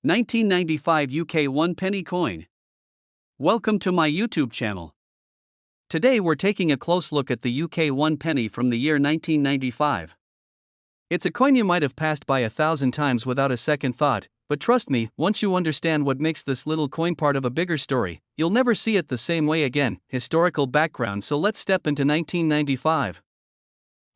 1995 UK 1 penny coin. Welcome to my YouTube channel. Today we're taking a close look at the UK 1 penny from the year 1995. It's a coin you might have passed by 1,000 times without a second thought, but trust me, once you understand what makes this little coin part of a bigger story, you'll never see it the same way again. Historical background. So let's step into 1995.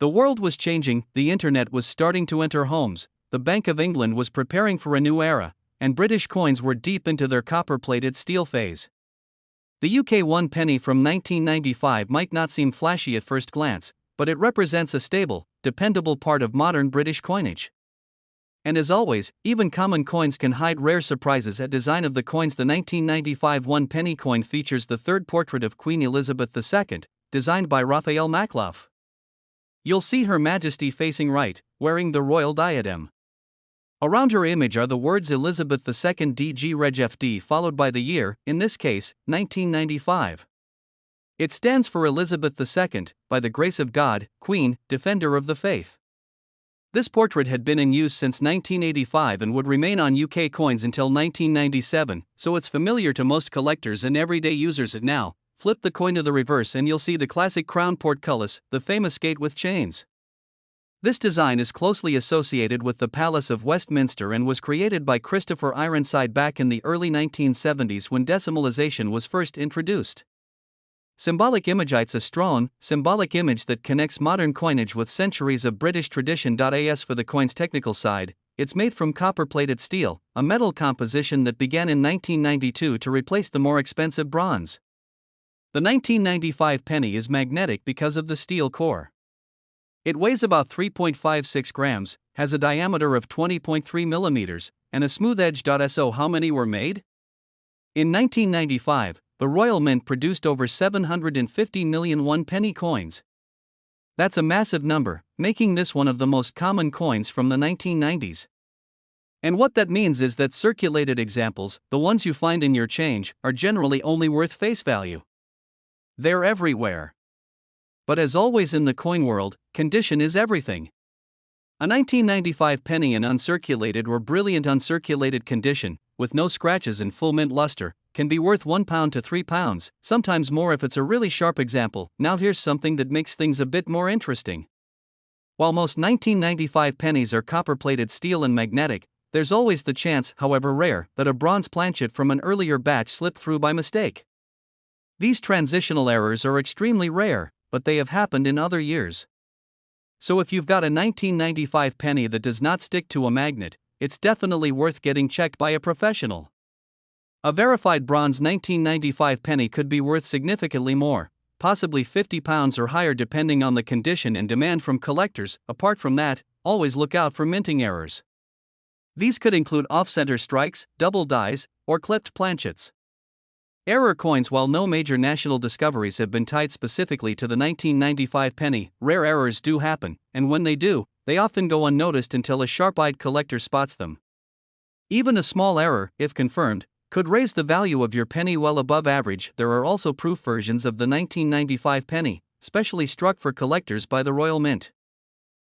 The world was changing, the internet was starting to enter homes, the Bank of England was preparing for a new era, and British coins were deep into their copper-plated steel phase. The UK 1 penny from 1995 might not seem flashy at first glance, but it represents a stable, dependable part of modern British coinage. And as always, even common coins can hide rare surprises. At design of the coins, the 1995 1 penny coin features the third portrait of Queen Elizabeth II, designed by Raphael Makloff. You'll see Her Majesty facing right, wearing the royal diadem. Around her image are the words Elizabeth II DG Reg FD followed by the year, in this case, 1995. It stands for Elizabeth II, by the grace of God, Queen, Defender of the Faith. This portrait had been in use since 1985 and would remain on UK coins until 1997, so it's familiar to most collectors and everyday users. Now, flip the coin to the reverse and you'll see the classic crown portcullis, the famous gate with chains. This design is closely associated with the Palace of Westminster and was created by Christopher Ironside back in the early 1970s when decimalization was first introduced. Symbolic image. It's a strong, symbolic image that connects modern coinage with centuries of British tradition. As for the coin's technical side, it's made from copper-plated steel, a metal composition that began in 1992 to replace the more expensive bronze. The 1995 penny is magnetic because of the steel core. It weighs about 3.56 grams, has a diameter of 20.3 millimeters, and a smooth edge. So how many were made? In 1995, the Royal Mint produced over 750 million 1 penny coins. That's a massive number, making this one of the most common coins from the 1990s. And what that means is that circulated examples, the ones you find in your change, are generally only worth face value. They're everywhere. But as always in the coin world, condition is everything. A 1995 penny in uncirculated or brilliant uncirculated condition, with no scratches and full mint luster, can be worth £1 to £3, sometimes more if it's a really sharp example. Now here's something that makes things a bit more interesting. While most 1995 pennies are copper-plated steel and magnetic, there's always the chance, however rare, that a bronze planchet from an earlier batch slipped through by mistake. These transitional errors are extremely rare, but they have happened in other years. So if you've got a 1995 penny that does not stick to a magnet, it's definitely worth getting checked by a professional. A verified bronze 1995 penny could be worth significantly more, possibly £50 or higher depending on the condition and demand from collectors. Apart from that, always look out for minting errors. These could include off-center strikes, double dies, or clipped planchets. Error coins. While no major national discoveries have been tied specifically to the 1995 penny, rare errors do happen, and when they do, they often go unnoticed until a sharp-eyed collector spots them. Even a small error, if confirmed, could raise the value of your penny well above average. There are also proof versions of the 1995 penny, specially struck for collectors by the Royal Mint.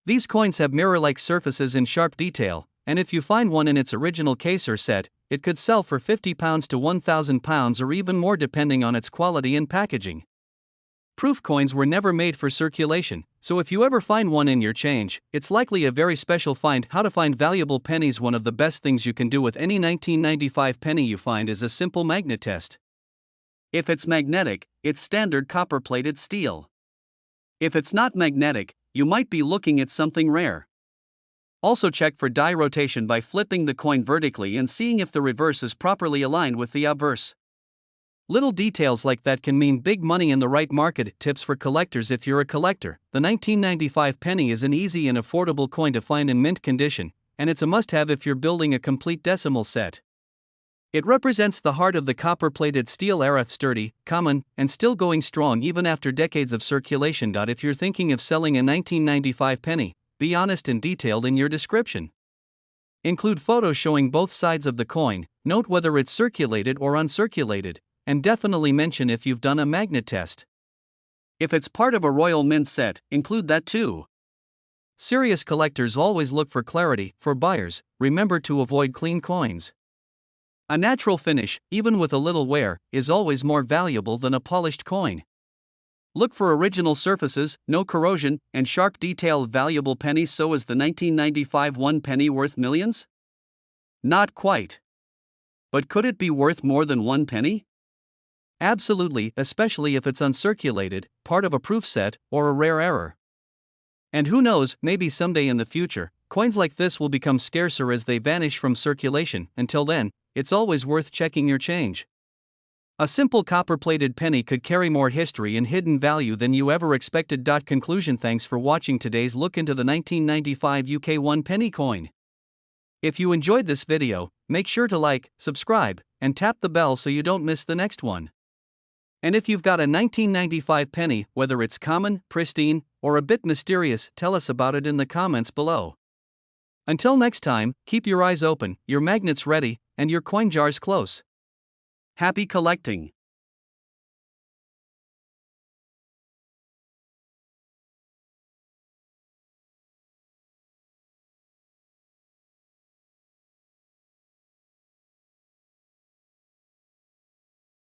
These coins have mirror-like surfaces in sharp detail, and if you find one in its original case or set, it could sell for £50 to £1,000 or even more depending on its quality and packaging. Proof coins were never made for circulation, so if you ever find one in your change, it's likely a very special find. How to find valuable pennies. One of the best things you can do with any 1995 penny you find is a simple magnet test. If it's magnetic, it's standard copper-plated steel. If it's not magnetic, you might be looking at something rare. Also check for die rotation by flipping the coin vertically and seeing if the reverse is properly aligned with the obverse. Little details like that can mean big money in the right market. Tips for collectors. If you're a collector, the 1995 penny is an easy and affordable coin to find in mint condition, and it's a must-have if you're building a complete decimal set. It represents the heart of the copper-plated steel era, sturdy, common, and still going strong even after decades of circulation. If you're thinking of selling a 1995 penny, be honest and detailed in your description. Include photos showing both sides of the coin, note whether it's circulated or uncirculated, and definitely mention if you've done a magnet test. If it's part of a Royal Mint set, include that too. Serious collectors always look for clarity. For buyers, remember to avoid clean coins. A natural finish, even with a little wear, is always more valuable than a polished coin. Look for original surfaces, no corrosion, and sharp detail. Valuable pennies. So is the 1995 1 penny worth millions? Not quite. But could it be worth more than 1 penny? Absolutely, especially if it's uncirculated, part of a proof set, or a rare error. And who knows, maybe someday in the future, coins like this will become scarcer as they vanish from circulation. Until then, it's always worth checking your change. A simple copper-plated penny could carry more history and hidden value than you ever expected. Conclusion. Thanks for watching today's look into the 1995 UK 1 penny coin. If you enjoyed this video, make sure to like, subscribe, and tap the bell so you don't miss the next one. And if you've got a 1995 penny, whether it's common, pristine, or a bit mysterious, tell us about it in the comments below. Until next time, keep your eyes open, your magnets ready, and your coin jars close. Happy collecting!